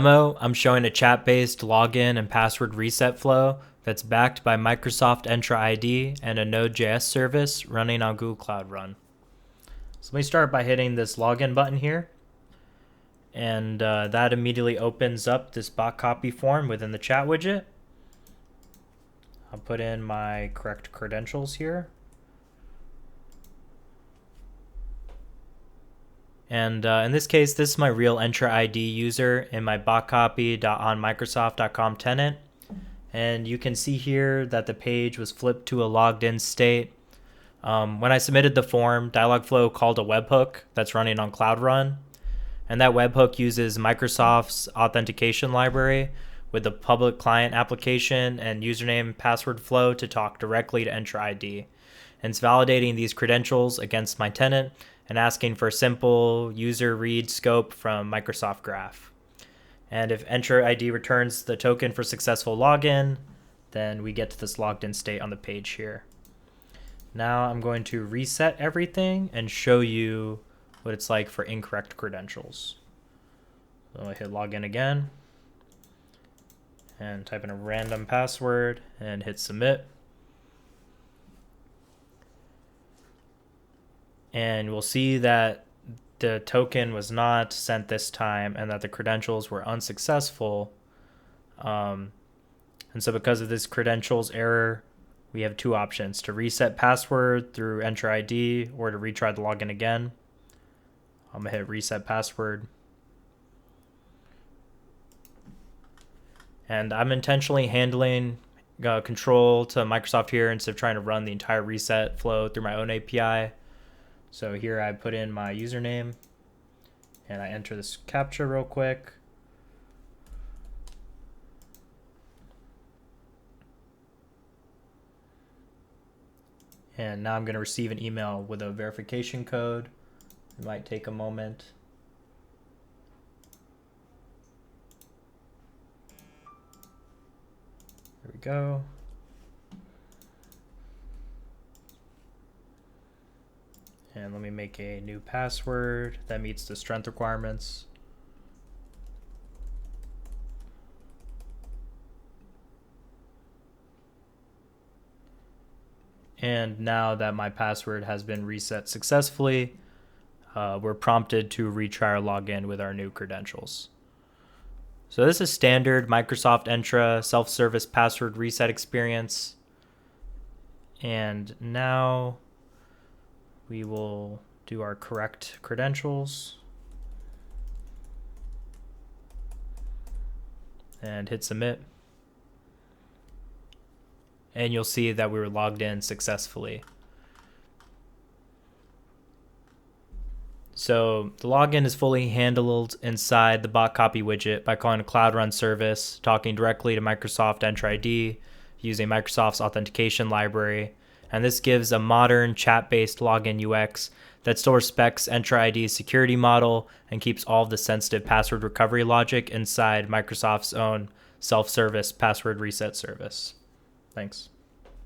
demo, I'm showing a chat-based login and password reset flow that's backed by Microsoft Entra ID and a Node.js service running on Google Cloud Run. So let me start by hitting this login button here. And that immediately opens up this Botcopy form within the chat widget. I'll put in my correct credentials here. And in this case, this is my real Entra ID user in my botcopy.onmicrosoft.com tenant. And you can see here that the page was flipped to a logged in state. When I submitted the form, Dialogflow called a webhook that's running on Cloud Run. And that webhook uses Microsoft's Authentication Library with the public client application and username and password flow to talk directly to Entra ID. And it's validating these credentials against my tenant and asking for a simple user-read scope from Microsoft Graph. And if Entra ID returns the token for successful login, then we get to this logged in state on the page here. Now I'm going to reset everything and show you what it's like for incorrect credentials. So I hit login again and type in a random password and hit submit. And we'll see that the token was not sent this time and that the credentials were unsuccessful. And so because of this credentials error, we have two options: to reset password through Entra ID or to retry the login again. I'm gonna hit reset password. And I'm intentionally handling control to Microsoft here instead of trying to run the entire reset flow through my own API. So here I put in my username and I enter this CAPTCHA real quick. And now I'm going to receive an email with a verification code. It might take a moment. There we go. And let me make a new password that meets the strength requirements. And now that my password has been reset successfully, we're prompted to retry our login with our new credentials. So this is standard Microsoft Entra self-service password reset experience. And now we will do our correct credentials and hit submit. And you'll see that we were logged in successfully. So the login is fully handled inside the Botcopy widget by calling a Cloud Run service, talking directly to Microsoft Entra ID using Microsoft's Authentication Library. And this gives a modern chat-based login UX that still respects Entra ID's security model and keeps all of the sensitive password recovery logic inside Microsoft's own self-service password reset service. Thanks.